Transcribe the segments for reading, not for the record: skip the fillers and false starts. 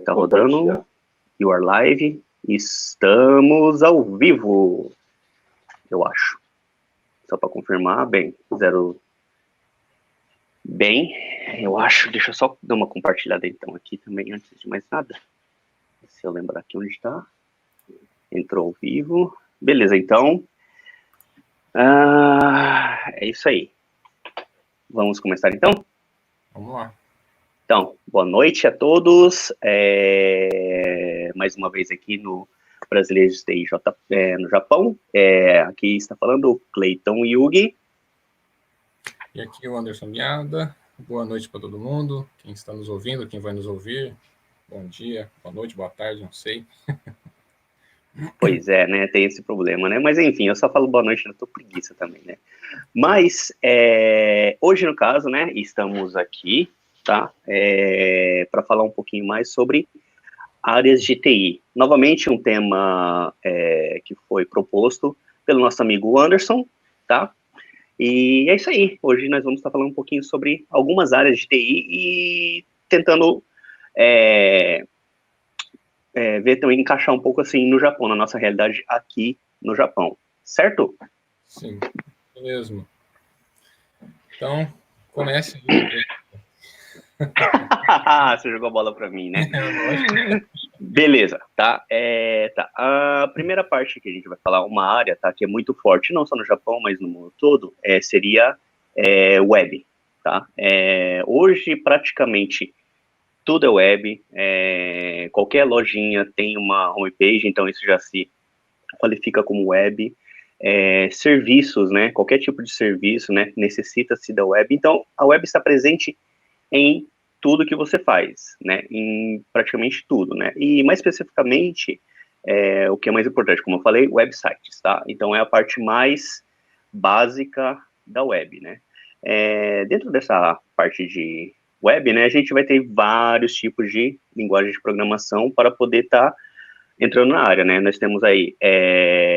Tá rodando. You are live. Estamos ao vivo. Eu acho. Só para confirmar. Bem, zero. Bem, eu acho. Deixa eu só dar uma compartilhada então aqui também, antes de mais nada. Se eu lembrar aqui onde está. Entrou ao vivo. Beleza, então. É isso aí. Vamos começar então? Vamos lá. Então, boa noite a todos. Mais uma vez aqui no Brasileiros Day no Japão. Aqui está falando o Cleiton Yugi. E aqui o Anderson Miada. Boa noite para todo mundo. Quem está nos ouvindo, quem vai nos ouvir. Bom dia, boa noite, boa tarde, não sei. Pois é, né? Tem esse problema, né? Mas enfim, eu só falo boa noite, eu tô preguiça também, né? Mas hoje, no caso, né? Estamos aqui, tá? Para falar um pouquinho mais sobre áreas de TI. Novamente, um tema que foi proposto pelo nosso amigo Anderson, tá? E é isso aí. Hoje nós vamos estar falando um pouquinho sobre algumas áreas de TI e tentando ver também, encaixar um pouco assim no Japão, na nossa realidade aqui no Japão. Certo? Sim, é mesmo. Então, comece aí. Você jogou a bola para mim, né? Beleza, tá? Tá. A primeira parte que a gente vai falar, uma área, tá, que é muito forte, não só no Japão, mas no mundo todo, seria web, tá? Hoje, praticamente, tudo é web, qualquer lojinha tem uma homepage, então isso já se qualifica como web. Serviços, né? Qualquer tipo de serviço, né? Necessita-se da web. Então, a web está presente em tudo que você faz, né? Em praticamente tudo, né? E mais especificamente, o que é mais importante, como eu falei, websites, tá? Então é a parte mais básica da web, né? Dentro dessa parte de web, né, a gente vai ter vários tipos de linguagem de programação para poder estar entrando na área, né? Nós temos aí,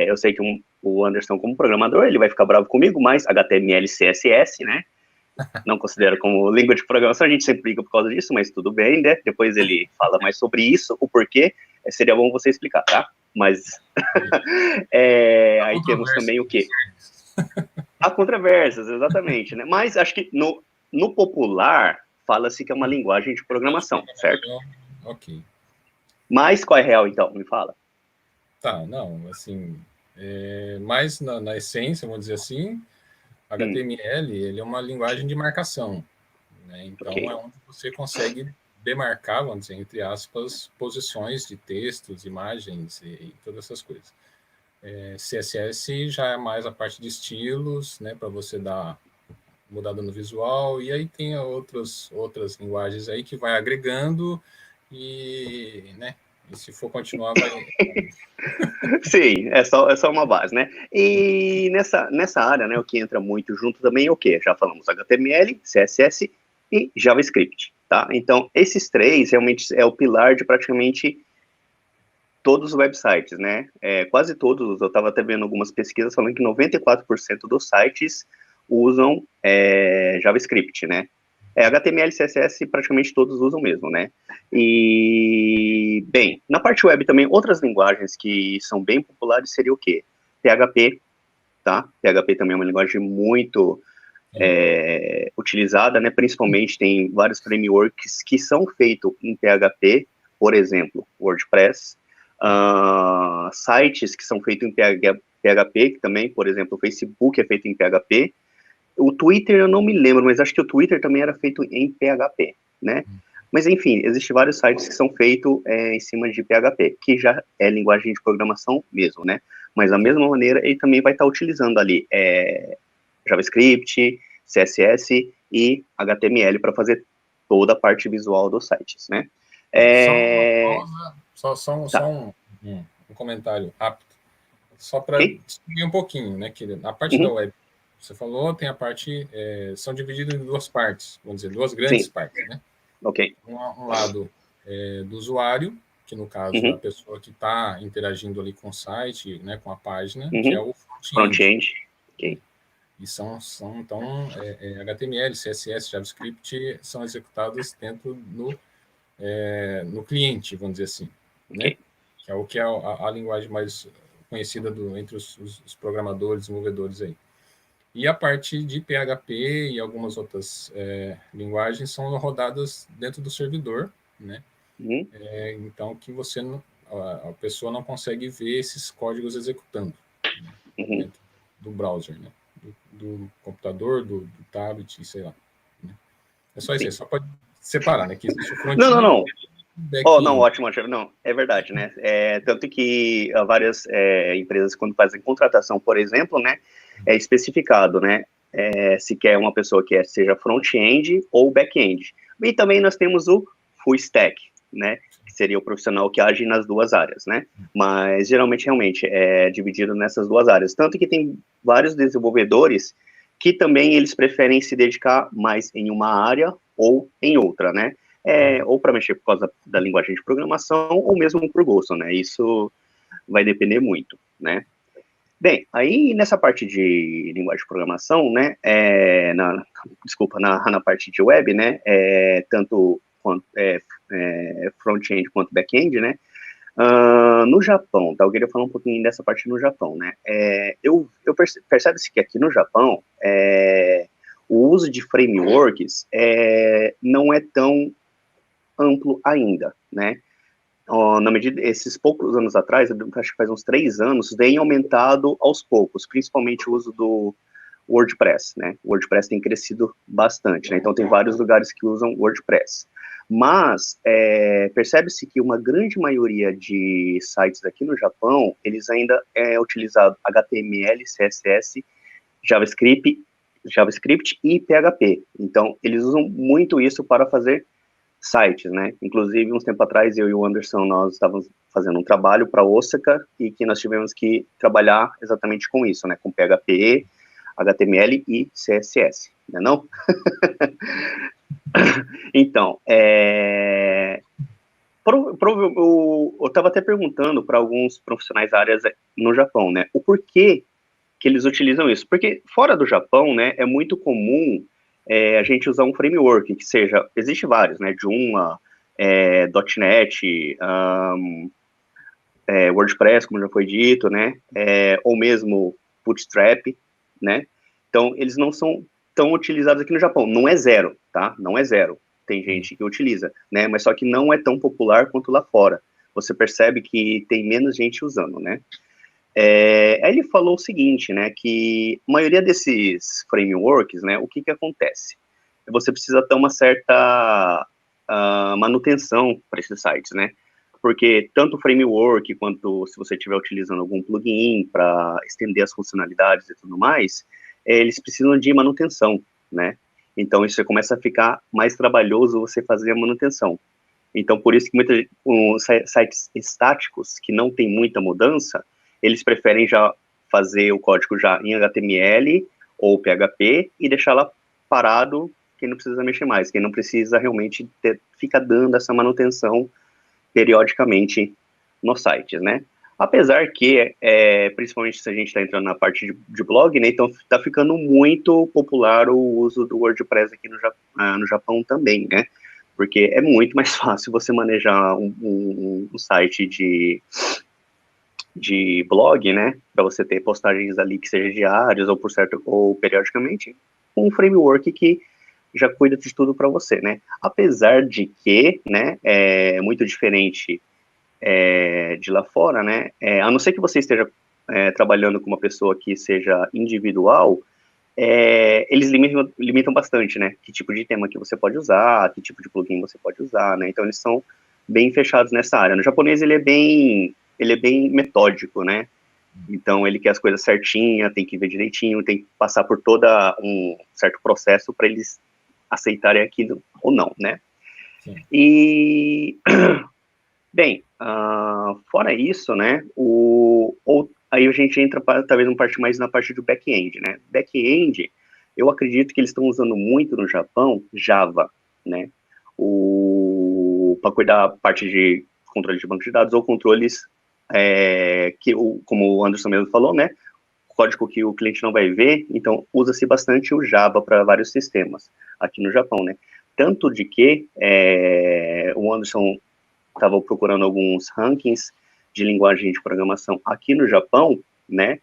eu sei que o Anderson, como programador, ele vai ficar bravo comigo, mas HTML, CSS, né? Não considero como língua de programação, a gente sempre briga por causa disso, mas tudo bem, né? Depois ele fala mais sobre isso, o porquê, seria bom você explicar, tá? Mas aí temos também o quê? Há controvérsias, exatamente, né? Mas acho que no popular fala-se que é uma linguagem de programação, certo? Ok. Mas qual é real, então? Me fala. Tá, não, assim, mais na essência, vamos dizer assim, HTML, ele é uma linguagem de marcação, né? Então, Okay. é onde você consegue demarcar, vamos dizer, entre aspas, posições de textos, imagens e todas essas coisas. CSS já é mais a parte de estilos, né, para você dar mudada no visual, e aí tem outras linguagens aí que vai agregando e, né, e se for continuar, vai... Sim, é só uma base, né? E nessa área, né, o que entra muito junto também é o quê? Já falamos HTML, CSS e JavaScript, tá? Então, esses três realmente é o pilar de praticamente todos os websites, né? Quase todos, eu estava até vendo algumas pesquisas falando que 94% dos sites usam JavaScript, né? HTML e CSS praticamente todos usam mesmo, né? E, bem, na parte web também, outras linguagens que são bem populares seria o quê? PHP, tá? PHP também é uma linguagem muito utilizada, né? Principalmente tem vários frameworks que são feitos em PHP, por exemplo, WordPress, sites que são feitos em PHP, que também, por exemplo, o Facebook é feito em PHP, o Twitter eu não me lembro, mas acho que o Twitter também era feito em PHP, né? Mas enfim, existem vários sites que são feitos em cima de PHP, que já é linguagem de programação mesmo, né? Mas da mesma maneira, ele também vai estar utilizando ali JavaScript, CSS e HTML para fazer toda a parte visual dos sites, né? Só um comentário rápido, só para distinguir um pouquinho, né? Que a parte da web, você falou, tem a parte, são divididos em duas partes, vamos dizer, duas grandes partes, né? Ok. Um lado do usuário, que no caso é a pessoa que está interagindo ali com o site, né, com a página, que é o front-end. Okay. E então, HTML, CSS, JavaScript são executados dentro no cliente, vamos dizer assim, né? Que é o que é a linguagem mais conhecida entre os programadores, desenvolvedores aí. E a parte de PHP e algumas outras linguagens são rodadas dentro do servidor, né? Então, que você a pessoa não consegue ver esses códigos executando, né? Dentro do browser, né? Do computador, do tablet, sei lá. Né? É só isso aí, só pode separar, né? Que existe o front-end. Não. Oh, não, ótimo, não, é verdade, né? Tanto que várias empresas, quando fazem contratação, por exemplo, né, é especificado, né, se quer uma pessoa que seja front-end ou back-end. E também nós temos o full stack, né, que seria o profissional que age nas duas áreas, né? Mas geralmente, realmente, é dividido nessas duas áreas. Tanto que tem vários desenvolvedores que também eles preferem se dedicar mais em uma área ou em outra, né? Ou para mexer por causa da linguagem de programação, ou mesmo por gosto, né? Isso vai depender muito, né? Bem, aí nessa parte de linguagem de programação, né? Na parte de web, né? Tanto front-end quanto back-end, né? No Japão, tá? Eu queria falar um pouquinho dessa parte no Japão, né? Percebe-se que aqui no Japão, o uso de frameworks não é tão amplo ainda, né? Na medida, esses poucos anos atrás, acho que faz uns 3 anos, vem aumentado aos poucos, principalmente o uso do WordPress, né? O WordPress tem crescido bastante, né? Então tem vários lugares que usam WordPress. Mas percebe-se que uma grande maioria de sites aqui no Japão, eles ainda utilizam HTML, CSS, JavaScript e PHP. Então, eles usam muito isso para fazer sites, né? Inclusive, uns tempo atrás, eu e o Anderson, nós estávamos fazendo um trabalho para Osaka e que nós tivemos que trabalhar exatamente com isso, né? Com PHP, HTML e CSS, né não? Então, eu estava até perguntando para alguns profissionais da área no Japão, né? O porquê que eles utilizam isso. Porque fora do Japão, né, é muito comum a gente usar um framework, que seja, existe vários, né, Joomla, .NET, WordPress, como já foi dito, né, ou mesmo Bootstrap, né, então eles não são tão utilizados aqui no Japão, não é zero, tá, não é zero, tem gente que utiliza, né, mas só que não é tão popular quanto lá fora, você percebe que tem menos gente usando, né. Aí ele falou o seguinte, né, que a maioria desses frameworks, né, o que acontece? Você precisa ter uma certa manutenção para esses sites, né, porque tanto o framework quanto se você estiver utilizando algum plugin para estender as funcionalidades e tudo mais, eles precisam de manutenção, né, então isso começa a ficar mais trabalhoso você fazer a manutenção. Então, por isso que sites estáticos, que não tem muita mudança, eles preferem já fazer o código já em HTML ou PHP e deixar lá parado, quem não precisa mexer mais, quem não precisa realmente ficar dando essa manutenção periodicamente nos sites, né? Apesar que, principalmente se a gente está entrando na parte de blog, né, então está ficando muito popular o uso do WordPress aqui no Japão também, né? Porque é muito mais fácil você manejar um site de blog, né, para você ter postagens ali que sejam diárias ou periodicamente, com um framework que já cuida de tudo para você, né. Apesar de que, né, é muito diferente de lá fora, né, a não ser que você esteja trabalhando com uma pessoa que seja individual, eles limitam bastante, né, que tipo de tema que você pode usar, que tipo de plugin você pode usar, né, então eles são bem fechados nessa área. No japonês ele é bem metódico, né, então ele quer as coisas certinhas, tem que ver direitinho, tem que passar por toda um certo processo para eles aceitarem aquilo ou não, né. Sim. E, bem, fora isso, né, aí a gente entra talvez mais na parte do back-end, né? Back-end, eu acredito que eles estão usando muito no Japão Java, né? Para cuidar da parte de controle de banco de dados ou controles como o Anderson mesmo falou, né? Código que o cliente não vai ver, então usa-se bastante o Java para vários sistemas aqui no Japão, né? tanto de que o Anderson estava procurando alguns rankings de linguagem de programação aqui no Japão, né?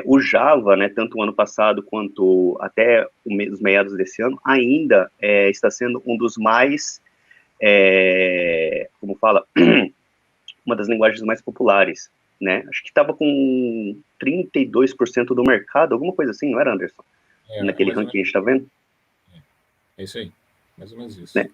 O Java, né, tanto o ano passado quanto até os meados desse ano, ainda está sendo um dos mais, como fala, uma das linguagens mais populares, né? Acho que estava com 32% do mercado, alguma coisa assim, não era, Anderson? Naquele ranking que a gente está vendo? É isso aí, mais ou menos isso. Né?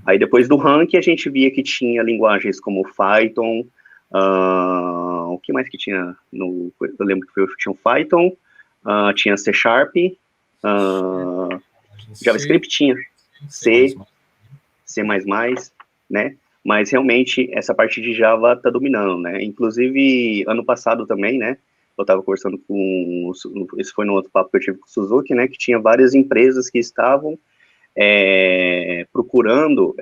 Aí depois do ranking a gente via que tinha linguagens como Python, o que mais que tinha? Eu lembro que tinha o Python, tinha C Sharp, JavaScript tinha, C, né? Mas realmente essa parte de Java está dominando, né? Inclusive, ano passado também, né? Eu estava conversando com, esse foi no outro papo que eu tive com o Suzuki, né? Que tinha várias empresas que estavam procurando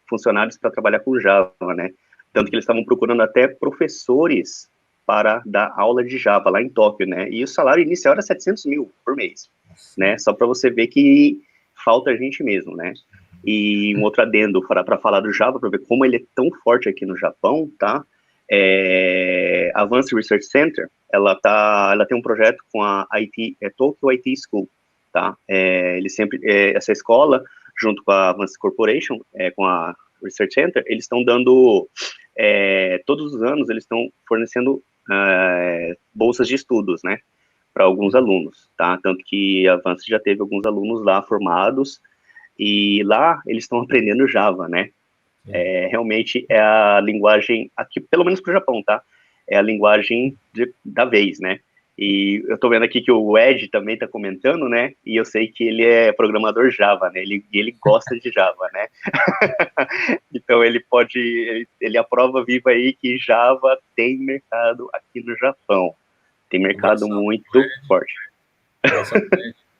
funcionários para trabalhar com Java, né? Tanto que eles estavam procurando até professores para dar aula de Java lá em Tóquio, né? E o salário inicial era 700 mil por mês, né? Só para você ver que falta gente mesmo, né? E um outro adendo para falar do Java, para ver como ele é tão forte aqui no Japão, tá? A Advanced Research Center, ela tem um projeto com a Tokyo IT School, tá? Essa escola, junto com a Advanced Corporation, com a Research Center, eles estão dando, todos os anos, eles estão fornecendo bolsas de estudos, né? Para alguns alunos, tá? Tanto que a Advanced já teve alguns alunos lá formados, e lá eles estão aprendendo Java, né? Realmente é a linguagem, aqui, pelo menos para o Japão, tá? É a linguagem da vez, né? E eu tô vendo aqui que o Ed também tá comentando, né? E eu sei que ele é programador Java, né? Ele gosta de Java, né? Então ele aprova viva aí que Java tem mercado aqui no Japão. Tem mercado muito forte.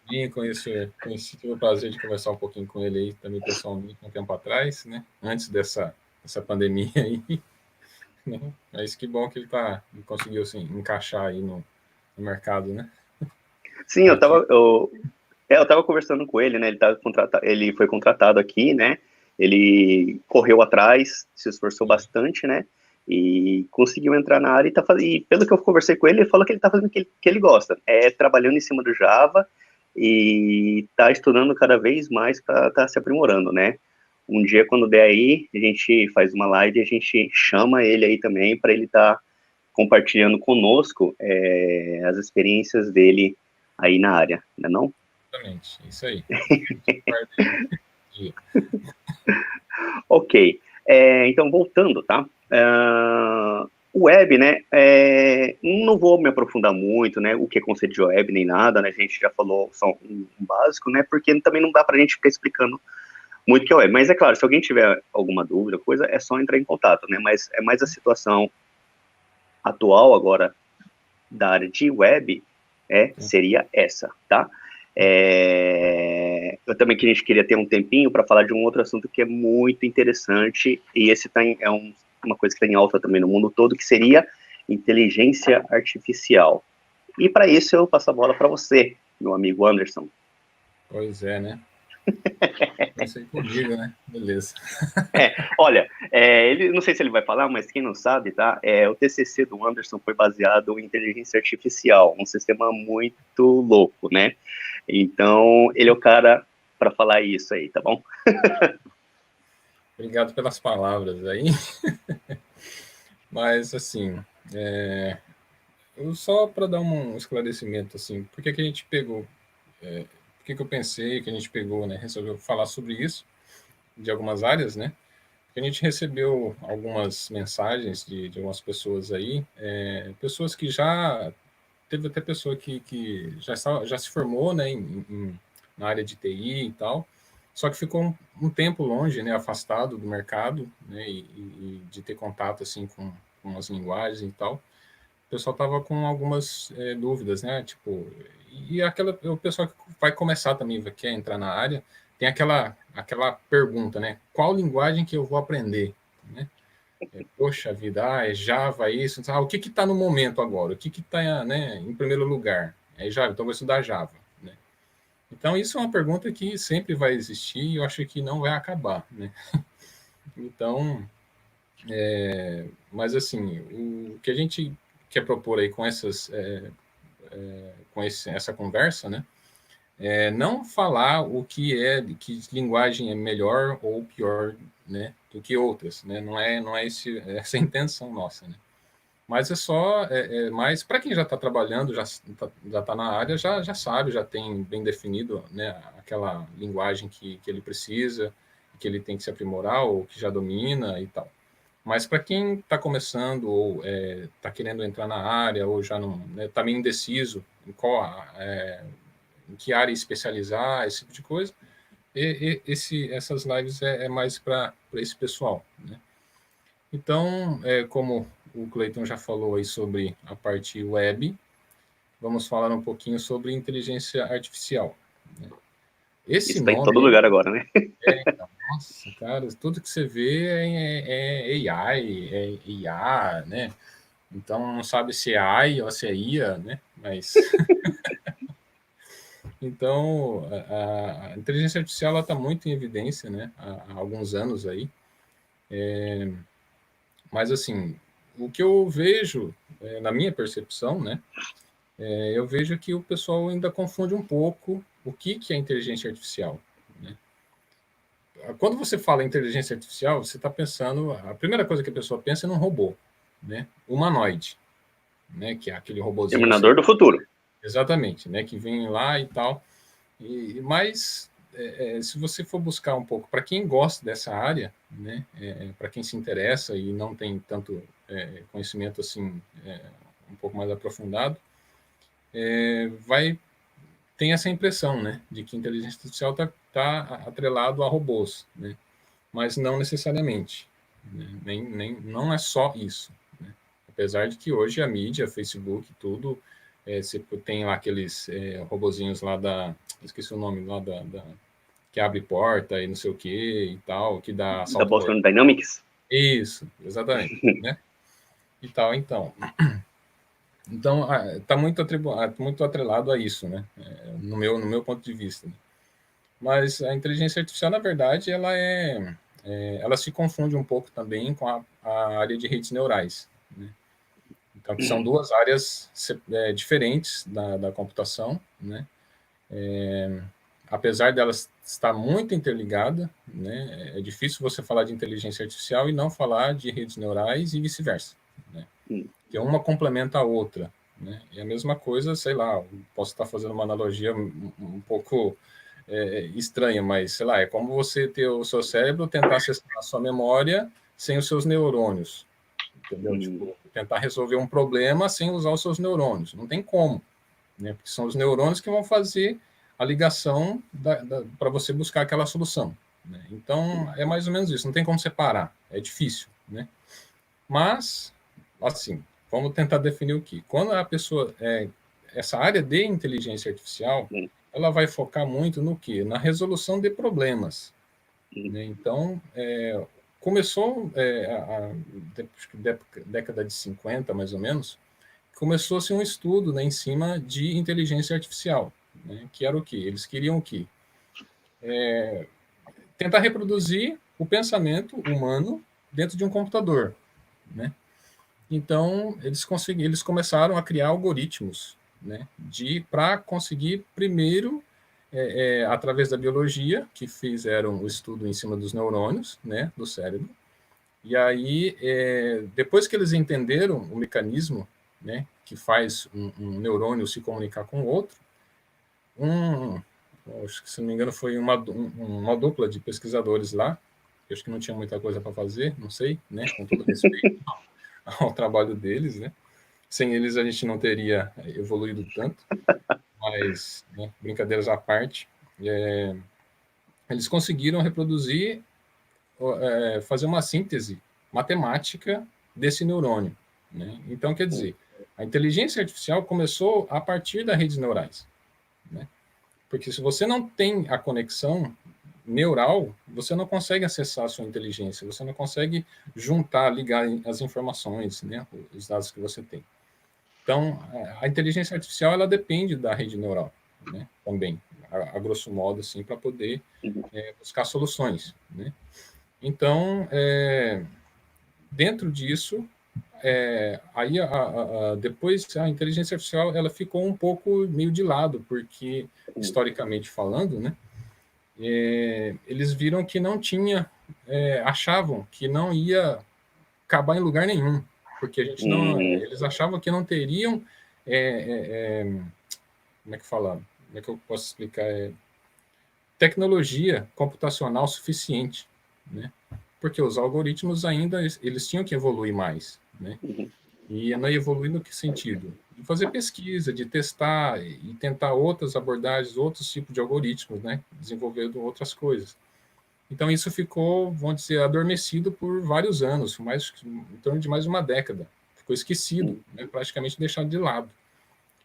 Tive o prazer de conversar um pouquinho com ele aí também pessoalmente um tempo atrás, né? Antes dessa pandemia aí. Né? Mas que bom que ele conseguiu assim, encaixar aí no mercado, né? Sim, eu tava conversando com ele, né? Ele foi contratado aqui, né? Ele correu atrás, se esforçou bastante, né? E conseguiu entrar na área e pelo que eu conversei com ele, ele falou que ele tá fazendo o que ele gosta, trabalhando em cima do Java e tá estudando cada vez mais para tá se aprimorando, né? Um dia, quando der aí, a gente faz uma live e a gente chama ele aí também para ele estar compartilhando conosco as experiências dele aí na área, né não? Exatamente, isso aí. Ok, então voltando, tá? O web, né, não vou me aprofundar muito, né, o que é conceito de web nem nada, né, a gente já falou só um básico, né, porque também não dá pra gente ficar explicando muito o que é web, mas é claro, se alguém tiver alguma dúvida, coisa, é só entrar em contato, né, mas é mais a situação atual agora da área de web, seria essa, tá? Eu também queria ter um tempinho para falar de um outro assunto que é muito interessante, e esse uma coisa que está em alta também no mundo todo, que seria inteligência artificial. E para isso eu passo a bola para você, meu amigo Anderson. Pois é, né? Vai ser comigo, né? Beleza. Olha, ele, não sei se ele vai falar, mas quem não sabe, tá? O TCC do Anderson foi baseado em inteligência artificial, um sistema muito louco, né? Então, ele é o cara para falar isso aí, tá bom? Obrigado pelas palavras aí. Mas, assim, só para dar um esclarecimento, assim, por que a gente pegou, por que eu pensei que a gente pegou, né, resolveu falar sobre isso, de algumas áreas, né? Porque a gente recebeu algumas mensagens de algumas pessoas aí, pessoas que teve até pessoa que já se formou, né, na área de TI e tal, só que ficou um tempo longe, né, afastado do mercado, né, e de ter contato, assim, com as linguagens e tal. O pessoal tava com algumas dúvidas, né, tipo, o pessoal que vai começar também, quer entrar na área, tem aquela pergunta, né, qual linguagem que eu vou aprender, né? Poxa vida, é Java isso, o que está no momento agora? O que está, né, em primeiro lugar? É Java, então vou estudar Java, né? Então, isso é uma pergunta que sempre vai existir e eu acho que não vai acabar, né? Então, mas assim, o que a gente quer propor aí com essa conversa, né? É não falar o que linguagem é melhor ou pior, né, do que outras, né? Não é essa a intenção nossa, né? Mas é só, mais para quem já está trabalhando, já tá na área, já sabe, já tem bem definido, né, aquela linguagem que ele precisa, que ele tem que se aprimorar ou que já domina e tal. Mas para quem está começando ou está querendo entrar na área ou já não está meio indeciso em em que área especializar, esse tipo de coisa, essas lives é mais para esse pessoal, né? Então, como o Cleiton já falou aí sobre a parte web, vamos falar um pouquinho sobre inteligência artificial, né? Isso Esse está em todo nome, lugar agora, né? nossa, cara, tudo que você vê é AI, é IA, né? Então, não sabe se é AI ou se é IA, né? Mas, então, a inteligência artificial está muito em evidência, né? Há alguns anos aí. Mas, assim, o que eu vejo, na minha percepção, né? Eu vejo que o pessoal ainda confunde um pouco o que é inteligência artificial, né? Quando você fala inteligência artificial, você está pensando, a primeira coisa que a pessoa pensa é num robô, né? Humanoide, né? Que é aquele robozinho Terminador sem... do futuro. Exatamente, né? Que vem lá e tal. Mas se você for buscar um pouco, para quem gosta dessa área, né? Para quem se interessa e não tem tanto conhecimento assim, um pouco mais aprofundado, tem essa impressão, né, de que inteligência artificial tá atrelado a robôs, né, mas não necessariamente, né, não é só isso, né, apesar de que hoje a mídia, Facebook, tudo, você tem lá aqueles robozinhos lá esqueci o nome lá que abre porta e não sei o que e tal, que dá Da salto Boston mortal. Dynamics. Isso, exatamente, né, e tal, então, está muito atrelado a isso, né? No meu ponto de vista. Né? Mas a inteligência artificial, na verdade, ela se confunde um pouco também com a área de redes neurais. Né? Então, que são duas áreas diferentes da computação, né? Apesar delas estar muito interligada, né? É difícil você falar de inteligência artificial e não falar de redes neurais e vice-versa. Né? Que uma complementa a outra. Né? E a mesma coisa, sei lá, posso estar fazendo uma analogia um pouco estranha, mas sei lá, é como você ter o seu cérebro tentar acessar a sua memória sem os seus neurônios, entendeu? Tipo, tentar resolver um problema sem usar os seus neurônios. Não tem como, né? Porque são os neurônios que vão fazer a ligação para você buscar aquela solução. Né? Então, é mais ou menos isso. Não tem como separar. É difícil, né? Mas, assim, vamos tentar definir o que. Quando a pessoa essa área de inteligência artificial, ela vai focar muito no que? Na resolução de problemas. Né? Então, começou década de 50, mais ou menos, começou-se um estudo, né, em cima de inteligência artificial, né, que era o que? Eles queriam o quê? Tentar reproduzir o pensamento humano dentro de um computador, né? Então, eles começaram a criar algoritmos, né, para conseguir, primeiro, através da biologia, que fizeram o estudo em cima dos neurônios, né, do cérebro, e aí, depois que eles entenderam o mecanismo, né, que faz um neurônio se comunicar com o outro, acho que, se não me engano, foi uma dupla de pesquisadores lá, eu acho que não tinha muita coisa para fazer, não sei, né, com todo respeito ao trabalho deles, né? Sem eles a gente não teria evoluído tanto, mas, né, brincadeiras à parte, eles conseguiram reproduzir, fazer uma síntese matemática desse neurônio. Né? Então, quer dizer, a inteligência artificial começou a partir das redes neurais. Né? Porque se você não tem a conexão neural, você não consegue acessar a sua inteligência, você não consegue juntar, ligar as informações, né, os dados que você tem. Então, a inteligência artificial ela depende da rede neural. né? Também, a grosso modo, assim, para poder buscar soluções, né? Então, dentro disso, aí depois a inteligência artificial ela ficou um pouco meio de lado, porque, historicamente falando, né, eles viram que não tinha, achavam que não ia acabar em lugar nenhum, porque a gente não, eles achavam que não teriam, como é que fala? Como é que eu posso explicar? Tecnologia computacional suficiente, né? Porque os algoritmos ainda eles tinham que evoluir mais, né? E não evoluir no que sentido? De fazer pesquisa, de testar e tentar outras abordagens, outros tipos de algoritmos, né? Desenvolvendo outras coisas. Então isso ficou, vamos dizer, adormecido por vários anos, em torno de mais uma década. Ficou esquecido, né? Praticamente deixado de lado.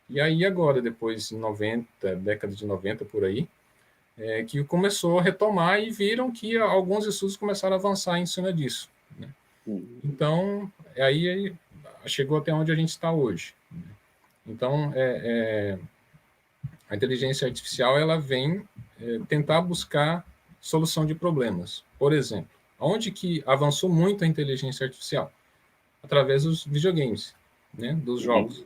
E aí agora, depois de 90, década de 90 por aí, que começou a retomar e viram que alguns estudos começaram a avançar em cima disso, né? Então, aí chegou até onde a gente está hoje, né? Então, a inteligência artificial ela vem tentar buscar solução de problemas. Por exemplo, onde que avançou muito a inteligência artificial? Através dos videogames, né? Dos jogos.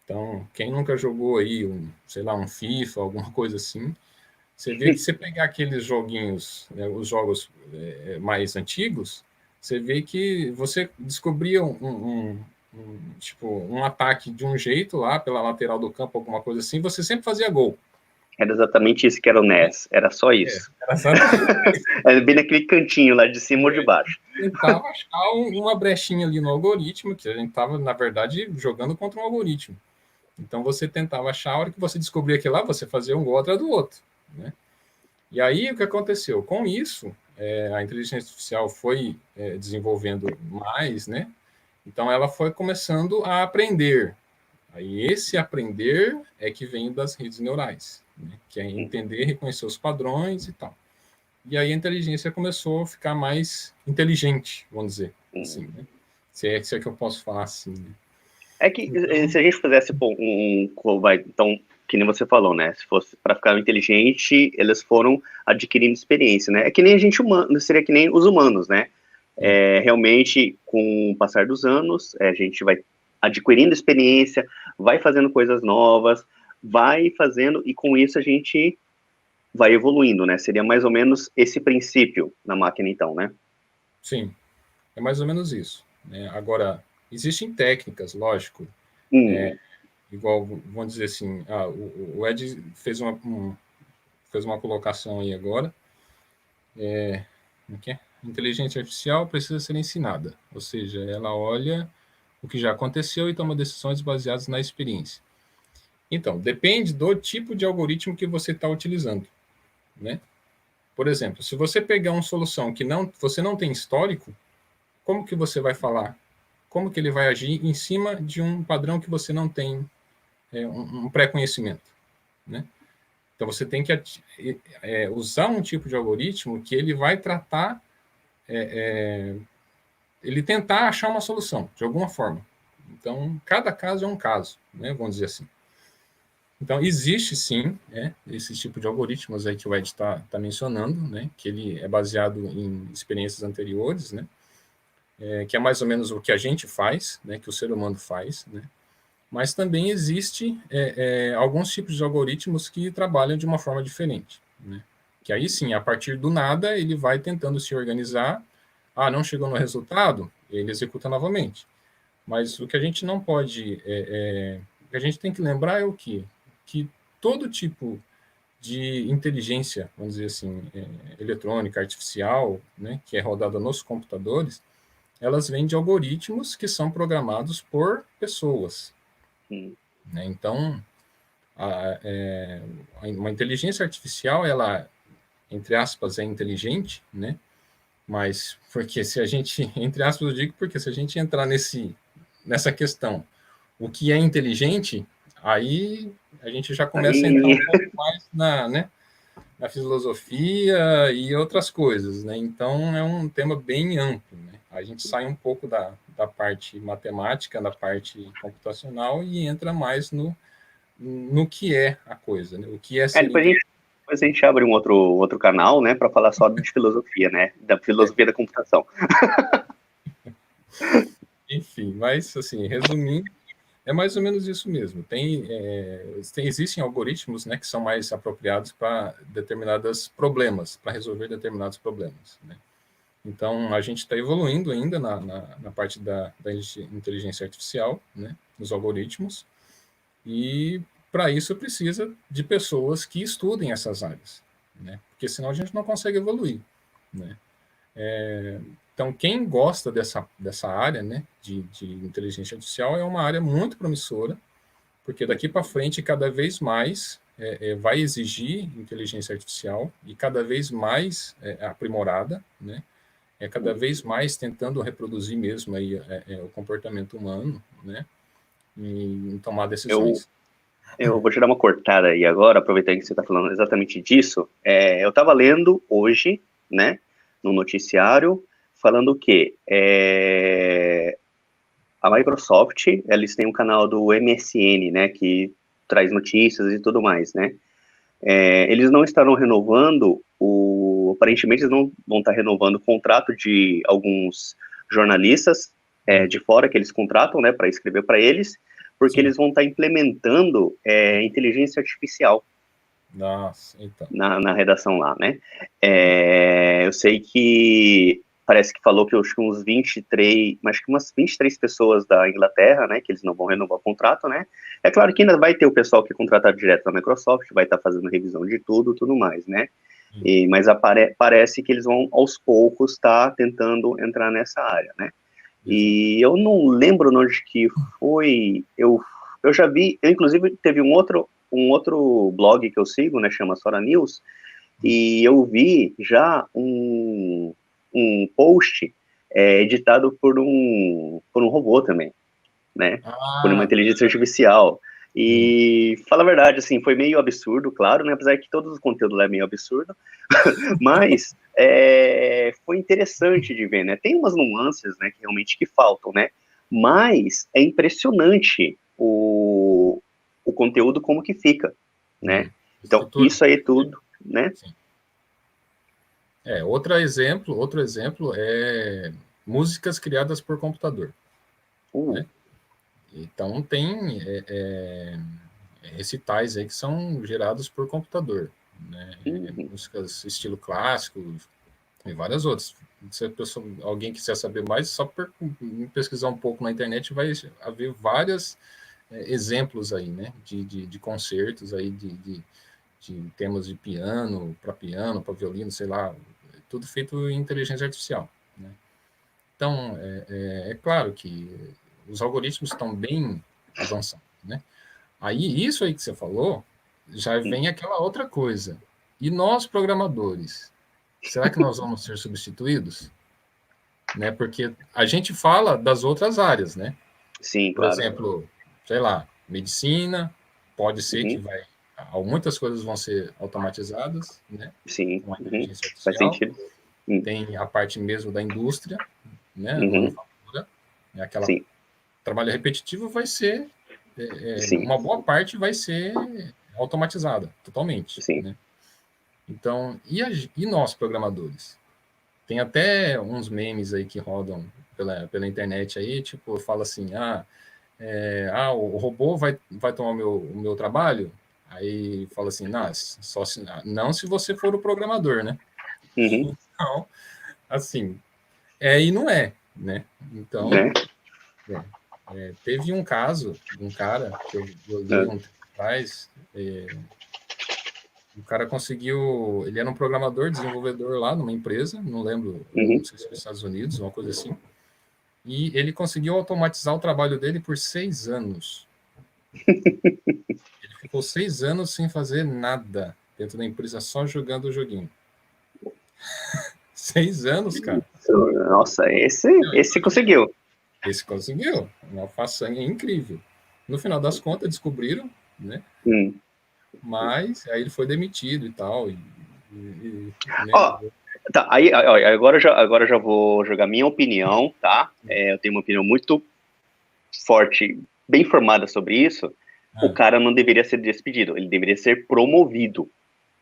Então, quem nunca jogou aí, sei lá, um FIFA, alguma coisa assim, você vê que você pegar aqueles joguinhos, né, os jogos mais antigos, você vê que você descobria tipo, um ataque de um jeito lá pela lateral do campo, alguma coisa assim, você sempre fazia gol. Era exatamente isso que era o NES, era só isso. Era exatamente. Era bem naquele cantinho lá de cima ou de baixo. Tentava achar uma brechinha ali no algoritmo, que a gente estava, na verdade, jogando contra um algoritmo. Então você tentava achar, a hora que você descobria que lá, você fazia um gol atrás do outro, né? E aí o que aconteceu? Com isso, a inteligência artificial foi desenvolvendo mais, né? Então ela foi começando a aprender. Aí esse aprender é que vem das redes neurais, né? Que é entender, reconhecer os padrões e tal. E aí a inteligência começou a ficar mais inteligente, vamos dizer assim, né? Se é que eu posso falar assim, né? É que se a gente fizesse então, que nem você falou, né? Se fosse para ficar inteligente, eles foram adquirindo experiência, né? É que nem a gente humano, seria que nem os humanos, né? Realmente, com o passar dos anos, a gente vai adquirindo experiência, vai fazendo coisas novas, vai fazendo, e com isso a gente vai evoluindo, né? Seria mais ou menos esse princípio na máquina, então, né? Sim, é mais ou menos isso, né? Agora, existem técnicas, lógico, igual, vamos dizer assim, o Ed fez uma colocação aí agora, que inteligência artificial precisa ser ensinada, ou seja, ela olha o que já aconteceu e toma decisões baseadas na experiência. Então, depende do tipo de algoritmo que você está utilizando, né? Por exemplo, se você pegar uma solução que você não tem histórico, como que você vai falar? Como que ele vai agir em cima de um padrão que você não tem um pré-conhecimento, né? Então, você tem que usar um tipo de algoritmo que ele vai tratar, ele tentar achar uma solução, de alguma forma. Então, cada caso é um caso, né? Vamos dizer assim. Então, existe sim esse tipo de algoritmos aí que o Ed está mencionando, né? Que ele é baseado em experiências anteriores, né? Que é mais ou menos o que a gente faz, né? Que o ser humano faz, né? Mas também existe alguns tipos de algoritmos que trabalham de uma forma diferente, né? Que aí sim, a partir do nada, ele vai tentando se organizar. Não chegou no resultado, ele executa novamente. Mas o que a gente não pode, o que a gente tem que lembrar é o quê? Que todo tipo de inteligência, vamos dizer assim, eletrônica, artificial, né, que é rodada nos computadores, elas vêm de algoritmos que são programados por pessoas, né? Então, uma inteligência artificial, ela, entre aspas, é inteligente, né? Mas porque se a gente, entre aspas, eu digo porque se a gente entrar nessa questão, o que é inteligente, aí a gente já começa a entrar um pouco mais na filosofia e outras coisas, né? Então é um tema bem amplo, né? A gente sai um pouco da parte matemática, da parte computacional e entra mais no que é a coisa, né? O que é ser depois a gente abre um outro canal, né, para falar só de filosofia, né, da filosofia da computação. Enfim, mas, assim, resumindo, é mais ou menos isso mesmo. Existem algoritmos, né, que são mais apropriados para determinados problemas, para resolver determinados problemas, né? Então, a gente está evoluindo ainda na parte da inteligência artificial, né, nos algoritmos, e para isso precisa de pessoas que estudem essas áreas, né, porque senão a gente não consegue evoluir, né. Então, quem gosta dessa área, né, de inteligência artificial, é uma área muito promissora, porque daqui para frente, cada vez mais vai exigir inteligência artificial e cada vez mais aprimorada, né, cada vez mais tentando reproduzir mesmo aí, o comportamento humano, né, em tomar decisões. Eu vou te dar uma cortada aí agora, aproveitando que você está falando exatamente disso. Eu estava lendo hoje, né, no noticiário, falando que a Microsoft, eles têm um canal do MSN, né, que traz notícias e tudo mais, né. Eles não estarão renovando aparentemente eles não vão estar renovando o contrato de alguns jornalistas de fora que eles contratam, né, para escrever para eles, porque Sim. Eles vão estar implementando inteligência artificial. Nossa, então. Na redação lá, né? Eu sei que parece que falou que acho que umas 23 pessoas da Inglaterra, né, que eles não vão renovar o contrato, né? É claro que ainda vai ter o pessoal que é contratado direto da Microsoft, vai estar fazendo revisão de tudo mais, né? Mas parece que eles vão, aos poucos, estar tentando entrar nessa área, né? E eu não lembro onde que foi, eu já vi, inclusive teve um outro blog que eu sigo, né, chama Sora News, e eu vi já um post editado por um robô também, né, por uma inteligência artificial. E, fala a verdade, assim, foi meio absurdo, claro, né, apesar que todo o conteúdo lá é meio absurdo, mas foi interessante de ver, né, tem umas nuances, né, que realmente que faltam, né, mas é impressionante o conteúdo como que fica, né, então isso aí é tudo, né. Sim. Outro exemplo é músicas criadas por computador, né? Então, tem recitais aí que são gerados por computador, né? Músicas estilo clássico e várias outras. Se alguém quiser saber mais, só pesquisar um pouco na internet, vai haver vários exemplos aí, né? De concertos aí, de temas de piano, para violino, sei lá, tudo feito em inteligência artificial, né? Então, é claro que os algoritmos estão bem avançados, né? Aí, isso aí que você falou, já vem aquela outra coisa. E nós, programadores, será que nós vamos ser substituídos? Né? Porque a gente fala das outras áreas, né? Sim, Por exemplo, sei lá, medicina, pode ser que muitas coisas vão ser automatizadas, né? Sim, com a inteligência artificial. Faz sentido. Tem a parte mesmo da indústria, né? Manufatura, aquela trabalho repetitivo vai ser uma boa parte vai ser automatizada totalmente, né? Então, e nós programadores? Tem até uns memes aí que rodam pela internet aí, tipo, fala assim, o robô vai tomar o meu trabalho? Aí fala assim, não se você for o programador, né? Então, assim, e não é, né? Então, teve um caso de um cara que eu li um tempo atrás, o cara conseguiu, ele era um programador, desenvolvedor lá numa empresa, não lembro, não sei se foi nos Estados Unidos, uma coisa assim, e ele conseguiu automatizar o trabalho dele por 6 anos. Ele ficou 6 anos sem fazer nada dentro da empresa, só jogando o joguinho. 6 anos, cara. Nossa, esse conseguiu. Esse conseguiu. Uma façanha incrível. No final das contas, descobriram, né? Mas aí ele foi demitido e tal. Tá, aí agora eu já vou jogar minha opinião, tá? Eu tenho uma opinião muito forte, bem formada sobre isso. o cara não deveria ser despedido, ele deveria ser promovido,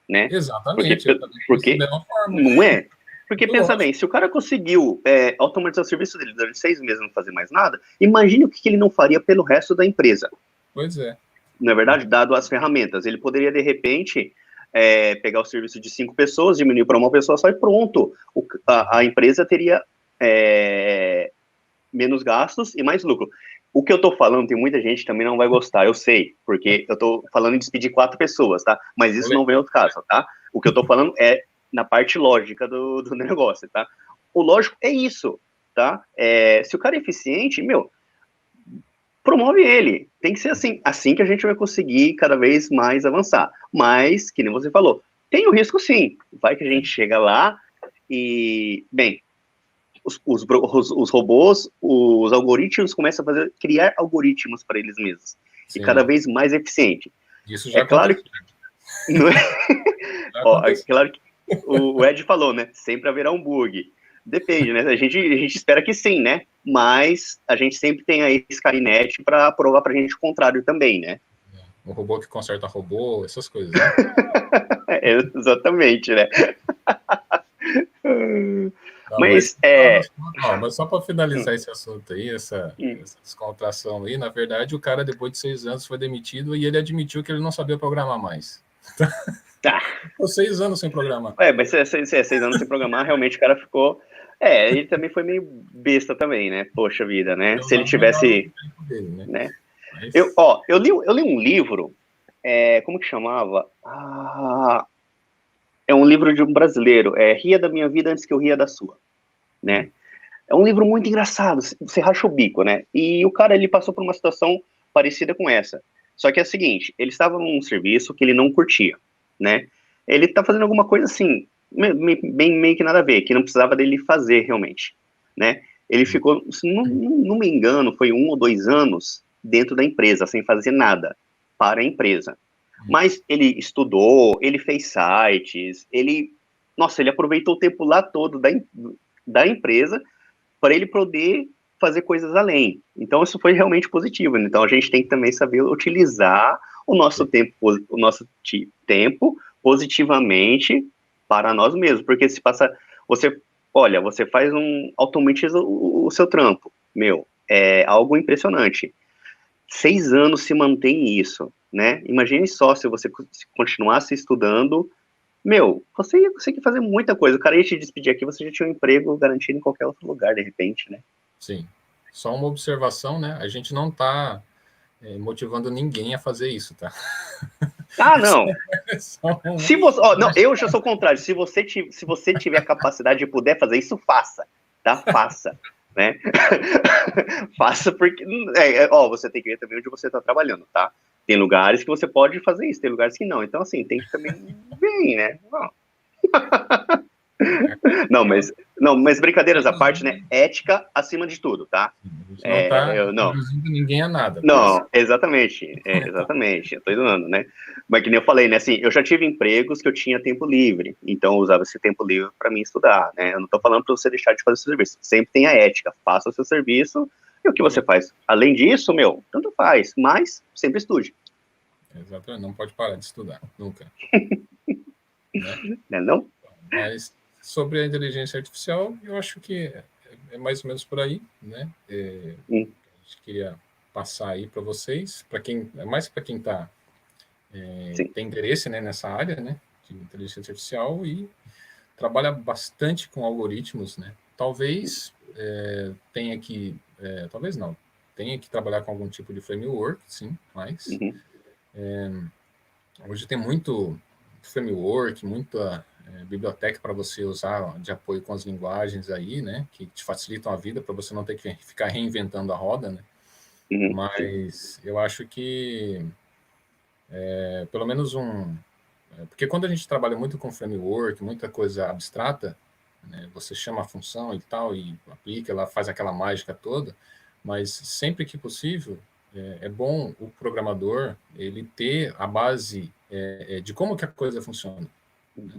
né? Exatamente, Porque, eu também penso da porque mesma forma. não é? Porque pensa Lógico. bem, se o cara conseguiu automatizar o serviço dele durante 6 meses e não fazer mais nada, imagine o que ele não faria pelo resto da empresa. Pois é. Na verdade, dado as ferramentas, ele poderia, de repente, pegar o serviço de 5 pessoas, diminuir para uma pessoa só e pronto. A empresa teria menos gastos e mais lucro. O que eu tô falando, tem muita gente que também não vai gostar, eu sei, porque eu tô falando em despedir 4 pessoas, tá? Mas isso não vem ao caso, tá? O que eu tô falando é na parte lógica do negócio, tá? O lógico é isso, tá? Se o cara é eficiente, meu, promove ele. Tem que ser assim. Assim que a gente vai conseguir cada vez mais avançar. Mas, que nem você falou, tem o risco sim. Vai que a gente chega lá e, bem, os robôs, os algoritmos começam a criar algoritmos para eles mesmos. Sim. E cada vez mais eficiente. Isso já claro aconteceu. Não é? Já aconteceu. Claro que o Ed falou, né? Sempre haverá um bug. Depende, né? A gente espera que sim, né? Mas a gente sempre tem aí Skynet para provar pra gente o contrário também, né? Um robô que conserta robô, essas coisas, né? Exatamente, né? Não, mas mas só para finalizar esse assunto aí, essa descontração aí, na verdade, o cara, depois de 6 anos, foi demitido e ele admitiu que ele não sabia programar mais. Tá. Ficou 6 anos sem programar. Mas 6 anos sem programar, realmente o cara ficou. Ele também foi meio besta também, né? Poxa vida, né? Se ele tivesse. Dele, né? Mas... Eu li um livro, como que chamava? É um livro de um brasileiro, Ria da Minha Vida Antes que Eu Ria da Sua, né? É um livro muito engraçado, você racha o bico, né? E o cara, ele passou por uma situação parecida com essa. Só que é o seguinte, ele estava num serviço que ele não curtia, né? Ele tá fazendo alguma coisa assim, meio que nada a ver, que não precisava dele fazer realmente, né? Ele ficou, se não me engano, foi 1 ou 2 anos dentro da empresa, sem fazer nada para a empresa. Mas ele estudou, ele fez sites, ele aproveitou o tempo lá todo da empresa para ele poder fazer coisas além. Então, isso foi realmente positivo. Então, a gente tem que também saber utilizar o nosso tempo positivamente para nós mesmos. Porque se passa, você faz automatiza o seu trampo. É algo impressionante. 6 anos se mantém isso, né? Imagine só se você continuasse estudando. Você ia conseguir fazer muita coisa. O cara ia te despedir aqui, você já tinha um emprego garantido em qualquer outro lugar, de repente, né? Sim. Só uma observação, né? A gente não está motivando ninguém a fazer isso, tá? Não. Se você, não, eu já sou o contrário. Se você tiver a capacidade de poder fazer isso, faça, tá? Faça, né? Faça porque, você tem que ver também onde você está trabalhando, tá? Tem lugares que você pode fazer isso, tem lugares que não. Então, assim, tem que também ver, né? Mas brincadeiras à parte, né? Ética acima de tudo, tá? A gente não está reduzindo ninguém a nada. Não, exatamente, exatamente, eu tô dando, né? Mas que nem eu falei, né, assim, eu já tive empregos que eu tinha tempo livre, então eu usava esse tempo livre para mim estudar, né? Eu não tô falando para você deixar de fazer o seu serviço, sempre tem a ética, faça o seu serviço e o que você faz. Além disso, tanto faz, mas sempre estude. Exatamente, não pode parar de estudar, nunca. Né, não? Mas sobre a inteligência artificial, eu acho que é mais ou menos por aí, né? A gente queria passar aí para vocês, mais para quem tem interesse, né, nessa área, né, de inteligência artificial e trabalha bastante com algoritmos, né? Talvez tenha que trabalhar com algum tipo de framework, sim, mas hoje tem muito framework, muita biblioteca para você usar de apoio com as linguagens aí, né, que te facilitam a vida para você não ter que ficar reinventando a roda, né? Mas eu acho que pelo menos porque quando a gente trabalha muito com framework, muita coisa abstrata, né, você chama a função e tal e aplica, ela faz aquela mágica toda, mas sempre que possível é bom o programador ele ter a base de como que a coisa funciona. Né?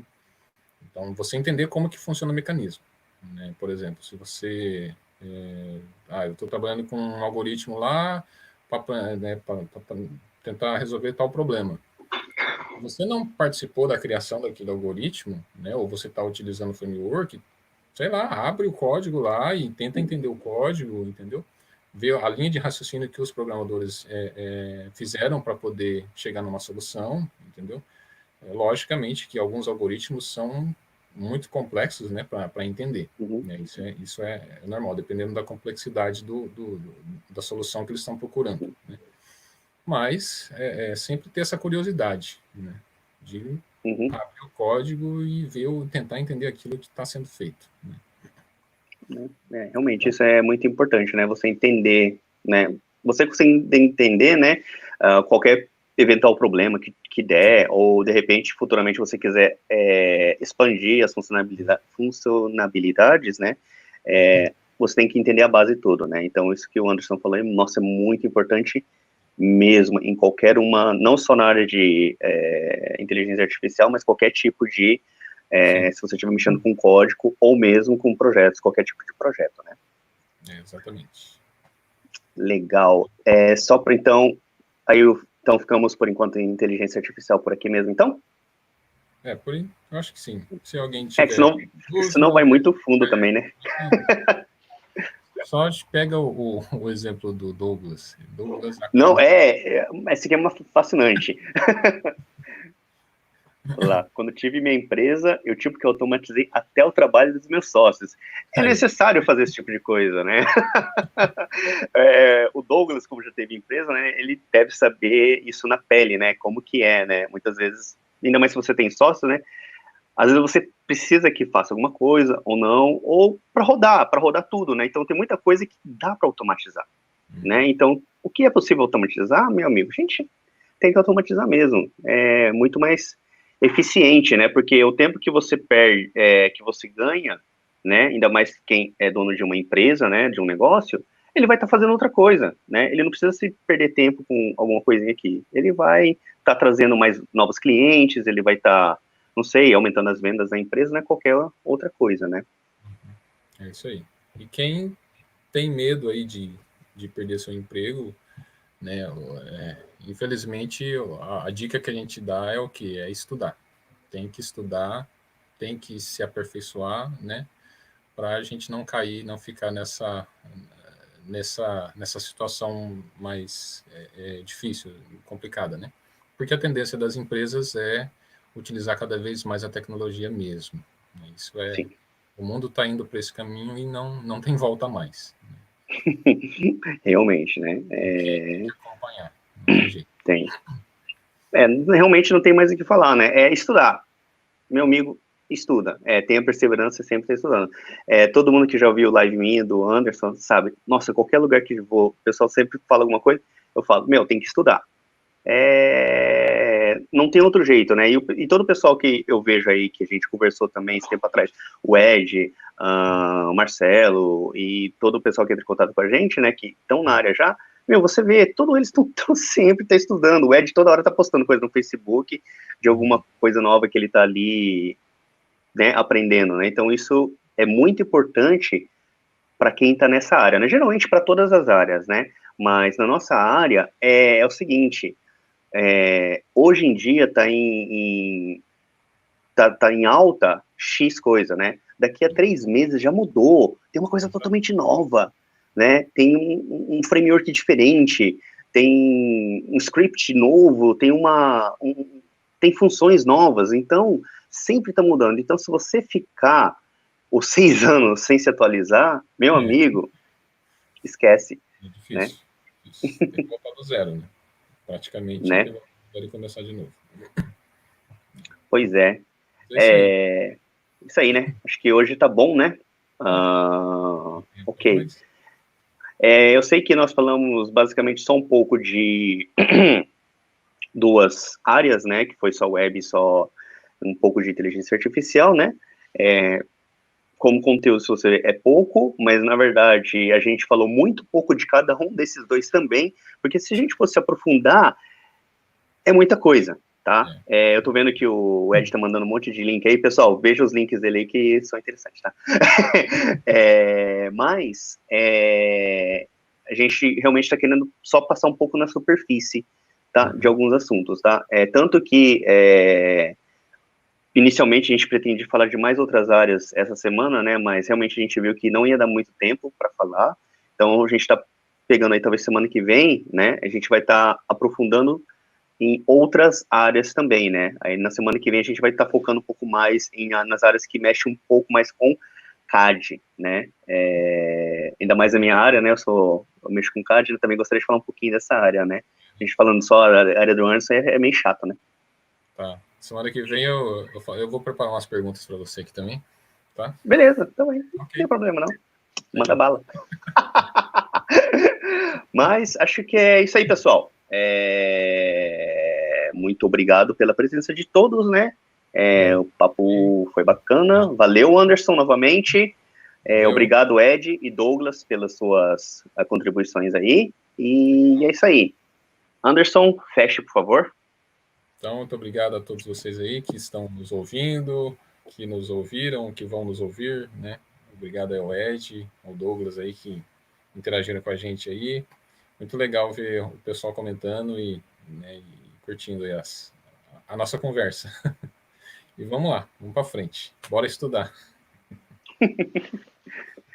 Então, você entender como que funciona o mecanismo. Né? Por exemplo, se você... eu estou trabalhando com um algoritmo lá para tentar resolver tal problema. Você não participou da criação daquele algoritmo, né, ou você está utilizando o framework, sei lá, abre o código lá e tenta entender o código, entendeu? Ver a linha de raciocínio que os programadores fizeram para poder chegar numa solução, entendeu? Logicamente que alguns algoritmos são muito complexos, né, para entender. Né? Isso é normal, dependendo da complexidade da solução que eles estão procurando. Né? Mas sempre ter essa curiosidade, né, de abrir o código e tentar entender aquilo que está sendo feito. Né? Realmente, isso é muito importante, né? Você entender, né? Você conseguir entender, né? Qualquer eventual problema que der, ou de repente, futuramente, você quiser expandir as funcionalidades, né? Você tem que entender a base toda, né? Então, isso que o Anderson falou, nossa, é muito importante mesmo, em qualquer uma, não só na área de inteligência artificial, mas qualquer tipo de, se você estiver mexendo com código, ou mesmo com projetos, qualquer tipo de projeto, né? Exatamente. Legal. Só para então, então ficamos por enquanto em inteligência artificial por aqui mesmo, então? Eu acho que sim. Se alguém tiver... senão vai muito fundo também, né? Só a gente pega o exemplo do Douglas. Não, esse aqui é fascinante. Lá, quando tive minha empresa, eu que automatizei até o trabalho dos meus sócios. É necessário fazer esse tipo de coisa, né? O Douglas, como já teve empresa, né, ele deve saber isso na pele, né? Como que é, né? Muitas vezes, ainda mais se você tem sócio, né? Às vezes você precisa que faça alguma coisa ou não, ou para rodar tudo, né? Então tem muita coisa que dá para automatizar, né? Então, o que é possível automatizar, meu amigo? A gente tem que automatizar mesmo. É muito mais eficiente, né? Porque o tempo que você perde, que você ganha, né? Ainda mais quem é dono de uma empresa, né? De um negócio, ele vai estar fazendo outra coisa, né? Ele não precisa se perder tempo com alguma coisinha aqui. Ele vai estar trazendo mais novos clientes, ele vai estar, não sei, aumentando as vendas da empresa, né? Qualquer outra coisa, né? É isso aí. E quem tem medo aí de perder seu emprego, né? Infelizmente, a dica que a gente dá é o quê? É estudar. Tem que estudar, tem que se aperfeiçoar, né? Para a gente não cair, não ficar nessa situação mais difícil, complicada, né? Porque a tendência das empresas é utilizar cada vez mais a tecnologia mesmo. Né? Sim. O mundo está indo para esse caminho e não tem volta mais. Realmente, né? Tem que acompanhar, não tem jeito. Tem. Realmente não tem mais o que falar, né? É estudar. Meu amigo, estuda. Tenha perseverança, sempre está estudando. Todo mundo que já ouviu o live minha, do Anderson, sabe? Nossa, qualquer lugar que eu vou, o pessoal sempre fala alguma coisa, eu falo, tem que estudar. Não tem outro jeito, né? E todo o pessoal que eu vejo aí, que a gente conversou também esse tempo atrás, o Ed, o Marcelo e todo o pessoal que entra em contato com a gente, né, que estão na área já, você vê, todos eles estão sempre estudando. O Ed toda hora tá postando coisa no Facebook de alguma coisa nova que ele tá ali, né, aprendendo, né? Então isso é muito importante para quem está nessa área, né? Geralmente para todas as áreas, né? Mas na nossa área é o seguinte, hoje em dia está em alta X coisa, né? Daqui a 3 meses já mudou, tem uma coisa totalmente nova, né? Tem um framework diferente, tem um script novo, tem funções novas, então sempre está mudando. Então, se você ficar os 6 anos sem se atualizar, meu amigo, esquece. É difícil. Né? Tem que voltar do zero, né? Praticamente, né? Pode começar de novo. Pois é. Isso aí, né? Acho que hoje tá bom, né? Ok. Eu sei que nós falamos basicamente só um pouco de duas áreas, né? Que foi só web, só um pouco de inteligência artificial, né? Como conteúdo, se você é pouco, mas na verdade a gente falou muito pouco de cada um desses dois também, porque se a gente fosse aprofundar, é muita coisa, tá? Eu tô vendo que o Ed tá mandando um monte de link aí, pessoal, veja os links dele aí que são interessantes, tá? Mas a gente realmente tá querendo só passar um pouco na superfície tá? De alguns assuntos, tá? Tanto que inicialmente a gente pretende falar de mais outras áreas essa semana, né? Mas realmente a gente viu que não ia dar muito tempo para falar. Então a gente está pegando aí talvez semana que vem, né? A gente vai estar aprofundando em outras áreas também, né? Aí na semana que vem a gente vai estar focando um pouco mais nas áreas que mexem um pouco mais com CAD, né? Ainda mais a minha área, né? Eu mexo com CAD, eu também gostaria de falar um pouquinho dessa área, né? A gente falando só a área do Anderson é meio chato, né? Tá. Semana que vem eu vou preparar umas perguntas para você aqui também, tá? Beleza, também. Okay. Não tem problema, não. Manda bala. Mas acho que é isso aí, pessoal. Muito obrigado pela presença de todos, né? O papo foi bacana. Valeu, Anderson, novamente. Obrigado, Ed e Douglas, pelas suas contribuições aí. E é isso aí. Anderson, feche, por favor. Então, muito obrigado a todos vocês aí que estão nos ouvindo, que nos ouviram, que vão nos ouvir, né? Obrigado ao Ed, ao Douglas aí que interagiram com a gente aí. Muito legal ver o pessoal comentando e curtindo aí a nossa conversa. E vamos lá, vamos para frente. Bora estudar.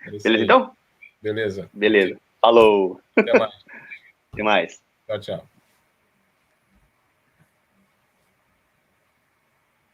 Beleza, então? Beleza. Beleza. Falou. Até mais. Até mais. Tchau, tchau.